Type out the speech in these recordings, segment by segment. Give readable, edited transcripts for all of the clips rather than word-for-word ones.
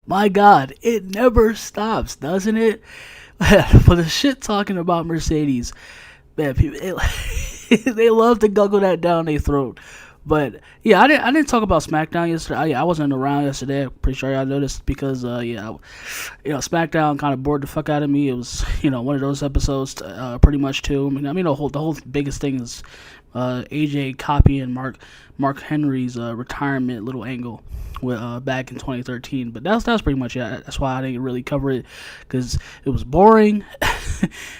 My God, it never stops, doesn't it? For the shit talking about Mercedes, man, people, they love to guggle that down their throat. But yeah, I didn't talk about SmackDown yesterday. I wasn't around yesterday. I'm pretty sure y'all noticed because SmackDown kind of bored the fuck out of me. It was one of those episodes, pretty much too. I mean the whole biggest thing is AJ copying Mark Henry's retirement little angle with back in 2013. But that's pretty much it. That's why I didn't really cover it because it was boring,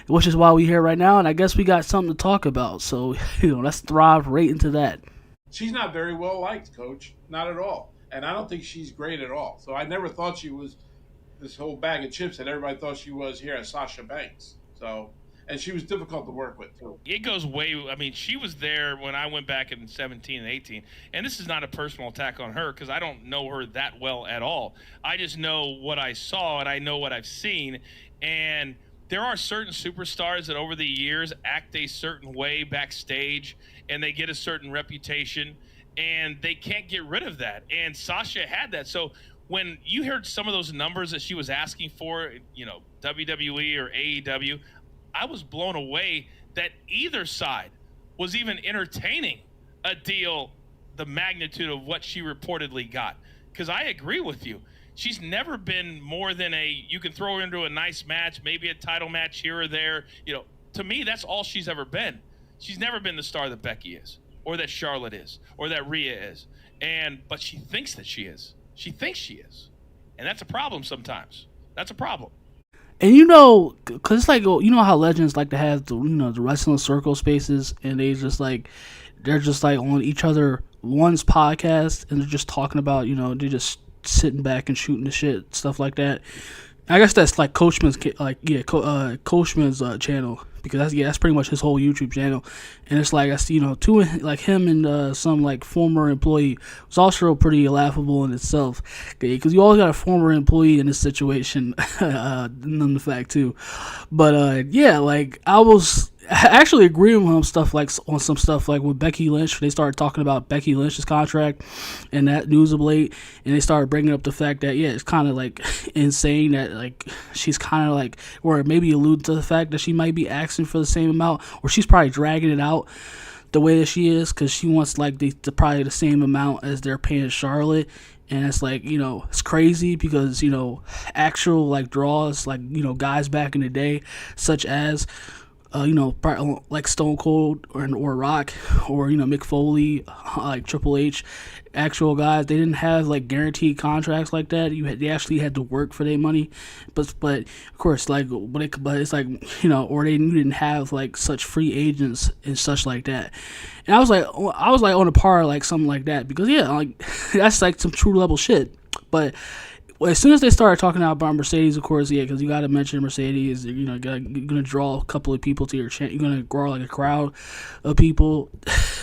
which is why we here right now. And I guess we got something to talk about. So let's thrive right into that. She's not very well liked, Coach. Not at all. And I don't think she's great at all. So I never thought she was this whole bag of chips that everybody thought she was here at Sasha Banks. So, and she was difficult to work with too. It goes way. I mean, she was there when I went back in 17 and 18, and this is not a personal attack on her because I don't know her that well at all. I just know what I saw and I know what I've seen, and there are certain superstars that over the years act a certain way backstage, and they get a certain reputation, and they can't get rid of that. And Sasha had that. So when you heard some of those numbers that she was asking for, WWE or AEW, I was blown away that either side was even entertaining a deal the magnitude of what she reportedly got. Because I agree with you. She's never been more than you can throw her into a nice match, maybe a title match here or there. To me, that's all she's ever been. She's never been the star that Becky is, or that Charlotte is, or that Rhea is. But she thinks that she is. She thinks she is. And that's a problem sometimes. That's a problem. And cause it's like how legends like to have the wrestling circle spaces, and they're just like on each other one's podcast, and they're just talking about they're just sitting back and shooting the shit, stuff like that. I guess that's like Coachman's Coachman's channel, because that's pretty much his whole YouTube channel. And it's like two like him and some like former employee was also pretty laughable in itself, because you always got a former employee in this situation, none the fact too. But like I actually agree with him on some stuff like with Becky Lynch. They started talking about Becky Lynch's contract and that news of late, and they started bringing up the fact that it's kind of like insane that like she's kind of like, or maybe allude to the fact that she might be asking for the same amount, or she's probably dragging it out the way that she is because she wants like probably the same amount as they're paying Charlotte. And it's like, it's crazy because, actual like draws, like, guys back in the day, such as like Stone Cold or Rock or Mick Foley, like Triple H, actual guys, they didn't have like guaranteed contracts like that. They actually had to work for their money, but of course, like but it's like or they didn't have like such free agents and such like that. And I was like on a par like something like that, because like that's like some true level shit. But as soon as they started talking about Mercedes, of course, because you got to mention Mercedes. You're gonna draw a couple of people to your channel. You're gonna grow like a crowd of people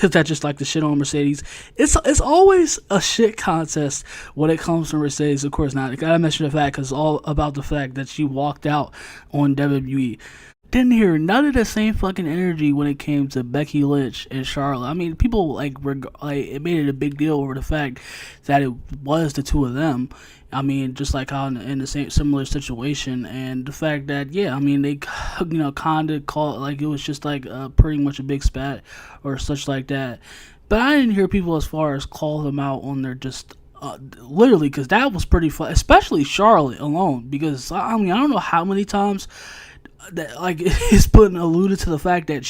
that just like to shit on Mercedes. It's always a shit contest when it comes to Mercedes. Of course, not. I gotta mention the fact because it's all about the fact that she walked out on WWE. Didn't hear none of the same fucking energy when it came to Becky Lynch and Charlotte. I mean, people it made it a big deal over the fact that it was the two of them. I mean, just like how in the same similar situation, and the fact that they kind of call it like it was just like pretty much a big spat or such like that. But I didn't hear people as far as call them out on their just. Literally, because that was pretty fun, especially Charlotte alone. Because I don't know how many times that like it's putting alluded to the fact that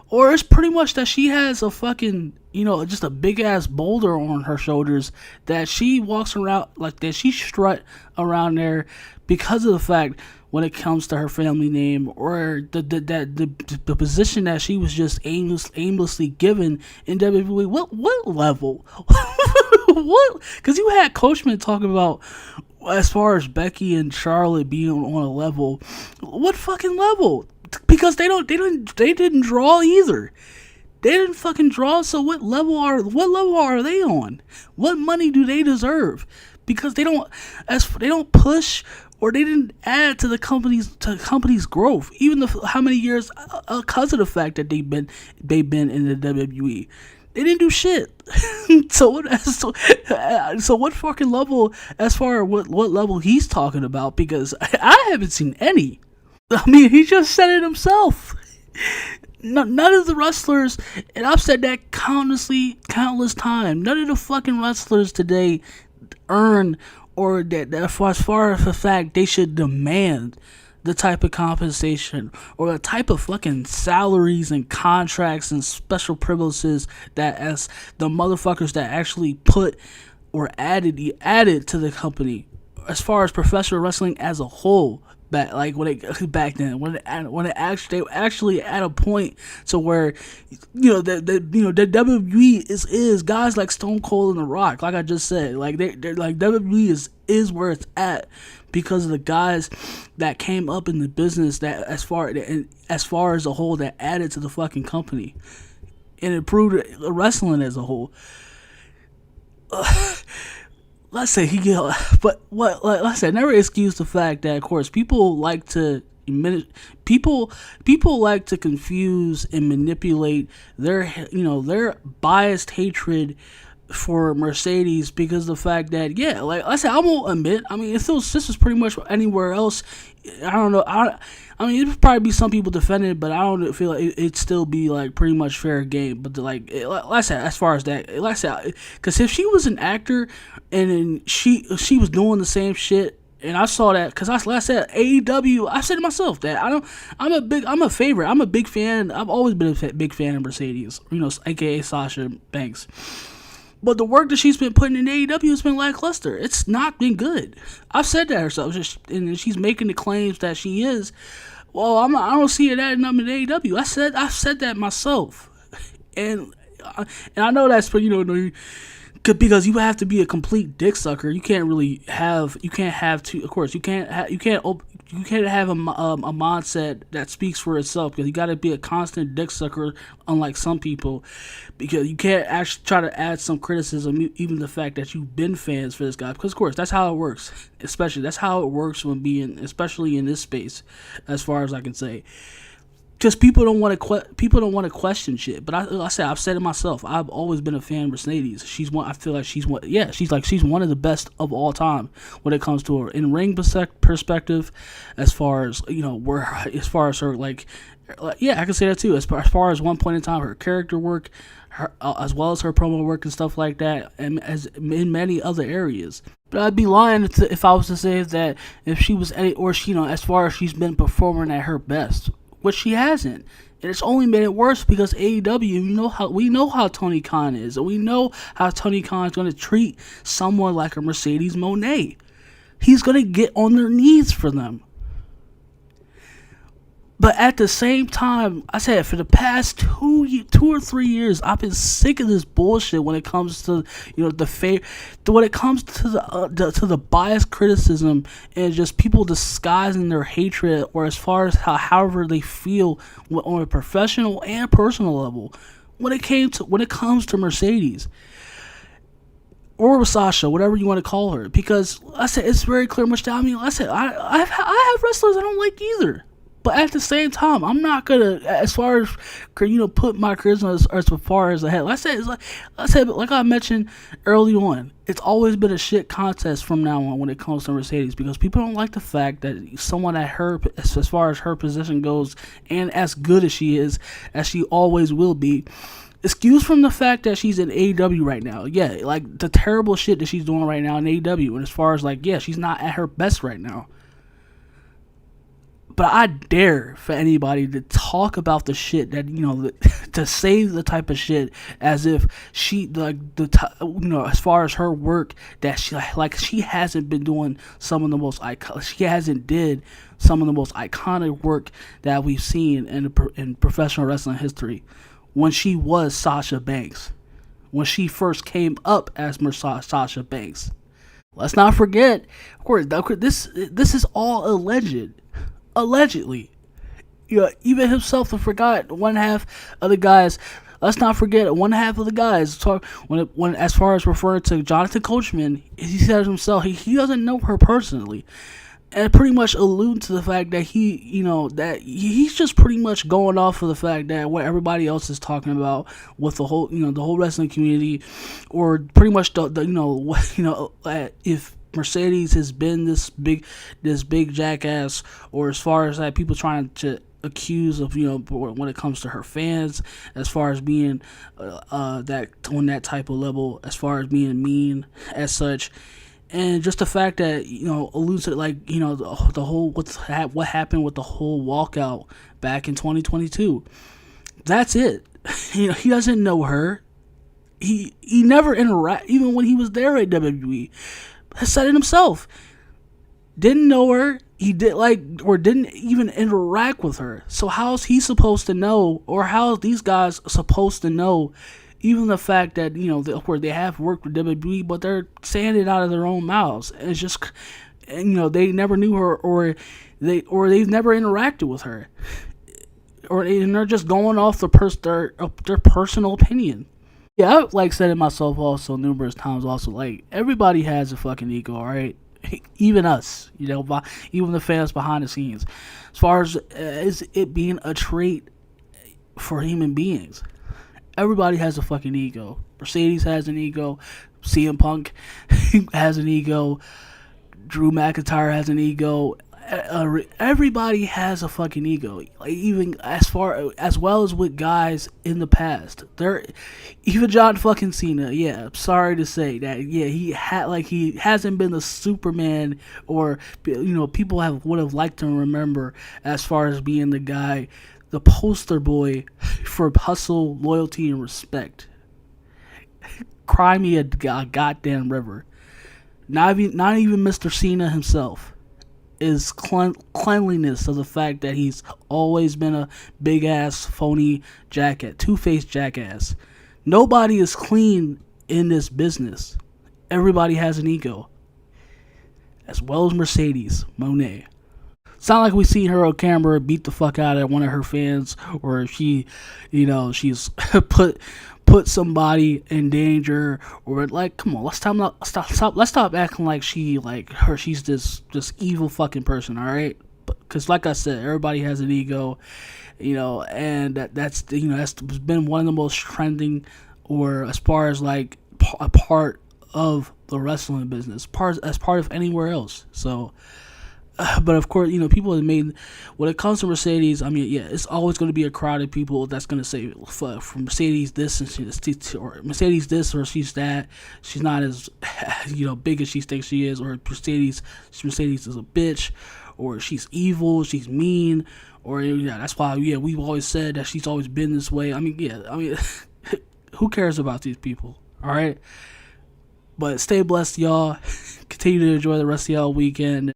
or it's pretty much that she has a fucking just a big ass boulder on her shoulders that she walks around like that, she strut around there because of the fact when it comes to her family name, or the position that she was just aimlessly given in WWE. What level? What? Because you had Coachman talking about as far as Becky and Charlotte being on a level. What fucking level? Because they didn't draw either. They didn't fucking draw. So what level are they on? What money do they deserve? Because they don't push, or they didn't add to the company's growth. Even how many years because of the fact that they've been in the WWE. They didn't do shit. So what fucking level, as far as what level he's talking about? Because I haven't seen any. I mean, he just said it himself. None of the wrestlers, and I've said that countless times, none of the fucking wrestlers today earn, or that as far as the fact they should demand the type of compensation or the type of fucking salaries and contracts and special privileges that as the motherfuckers that actually put or added to the company, as far as professional wrestling as a whole. Back then when it actually at a point to where the WWE is guys like Stone Cold and The Rock, like I just said, like they're like WWE is where it's at because of the guys that came up in the business that as far as a whole that added to the fucking company and improved wrestling as a whole. Let's say let's say never excuse the fact that of course people like to confuse and manipulate their biased hatred for Mercedes because of the fact that like I said, I won't admit. I mean, if this was pretty much anywhere else, I don't know. I mean, it'd probably be some people defending it, but I don't feel like it'd still be like pretty much fair game. But like I said, as far as that, like I said, because if she was an actor and then she was doing the same shit. And I saw that because I said AEW. I said to myself that I'm a favorite. I'm a big fan. I've always been a big fan of Mercedes, aka Sasha Banks. But the work that she's been putting in AEW has been lackluster. It's not been good. I've said that herself, and she's making the claims that she is. Well, I don't see it adding up in AEW. I've said that myself, and I know that's for because you have to be a complete dick sucker. You can't have a mindset that speaks for itself, because you got to be a constant dick sucker, unlike some people, because you can't actually try to add some criticism, even the fact that you've been fans for this guy, because of course that's how it works. That's how it works especially in this space, as far as I can say. Just people don't want to question shit. But I've said it myself. I've always been a fan of Mercedes. I feel like she's one of the best of all time when it comes to her in ring perspective. As far as her I can say that too. As far as one point in time, her character work, as well as her promo work and stuff like that, and as in many other areas. But I'd be lying if I was to say that if she was as far as she's been performing at her best. Which she hasn't, and it's only made it worse because AEW. We know how Tony Khan is, and we know how Tony Khan is going to treat someone like a Mercedes Moné. He's going to get on their knees for them. But at the same time, I said for the past 2 or 3 years, I've been sick of this bullshit when it comes to when it comes to the biased criticism and just people disguising their hatred, or as far as however they feel on a professional and personal level when it comes to Mercedes or Sasha, whatever you want to call her. Because I said it's very clear much down. I mean, I said I have wrestlers I don't like either. But at the same time, I'm not gonna, as far as put my charisma as far as ahead. Like I mentioned early on, it's always been a shit contest from now on when it comes to Mercedes, because people don't like the fact that someone at her, as far as her position goes, and as good as she is, as she always will be, excuse from the fact that she's in AEW right now. Yeah, like the terrible shit that she's doing right now in AEW, and as far as she's not at her best right now. But I dare for anybody to talk about the shit that to say the type of shit as if she as far as her work that she hasn't been doing some of the most did some of the most iconic work that we've seen in professional wrestling history, when she was Sasha Banks, when she first came up as Sasha Banks. Let's not forget, of course, this is all alleged. Allegedly, even himself forgot one half of the guys. Let's not forget one half of the guys when as far as referring to Jonathan Coachman, he said himself he doesn't know her personally, and pretty much allude to the fact that he's just pretty much going off of the fact that what everybody else is talking about with the whole, the whole wrestling community, or pretty much if Mercedes has been this big jackass, or as far as like people trying to accuse of, when it comes to her fans, as far as being that on that type of level, as far as being mean as such. And just the fact that, alludes to, like, the whole, what happened with the whole walkout back in 2022. That's it. He doesn't know her. He never interact, even when he was there at WWE. Has said it himself. Didn't know her. He didn't even interact with her. So how's he supposed to know, or how's these guys supposed to know? Even the fact that, where they have worked with WWE, but they're saying it out of their own mouths. And it's just, they never knew her, or they've never interacted with her, and they're just going off their personal opinion. Yeah, I've said it myself also numerous times. Also, like, everybody has a fucking ego, all right? Even us, even the fans behind the scenes. As far as it being a trait for human beings. Everybody has a fucking ego. Mercedes has an ego. CM Punk has an ego. Drew McIntyre has an ego. Everybody has a fucking ego. Like, even as well as with guys in the past. Even John fucking Cena. Yeah, I'm sorry to say that. Yeah, he hasn't been the Superman, or people would have liked to remember as far as being the guy, the poster boy for hustle, loyalty, and respect. Cry me a goddamn river. Not even Mr. Cena himself is cleanliness of the fact that he's always been a big ass phony jackass, two-faced jackass. Nobody is clean in this business. Everybody has an ego, as well as Mercedes Moné. It's not like we seen her on camera beat the fuck out of one of her fans, or she, she's put somebody in danger, or like, come on, let's stop acting like she's this evil fucking person, all right? Because like I said, everybody has an ego, and that's been one of the most trending, or as far as like a part of the wrestling business, as part of anywhere else. So. But of course, people have made, when it comes to Mercedes, I mean, yeah, it's always going to be a crowd of people that's going to say, from Mercedes this, or Mercedes this, or she's that, she's not as, big as she thinks she is, or Mercedes is a bitch, or she's evil, she's mean, or, that's why, we've always said that she's always been this way. I mean, who cares about these people, all right? But stay blessed, y'all. Continue to enjoy the rest of y'all weekend.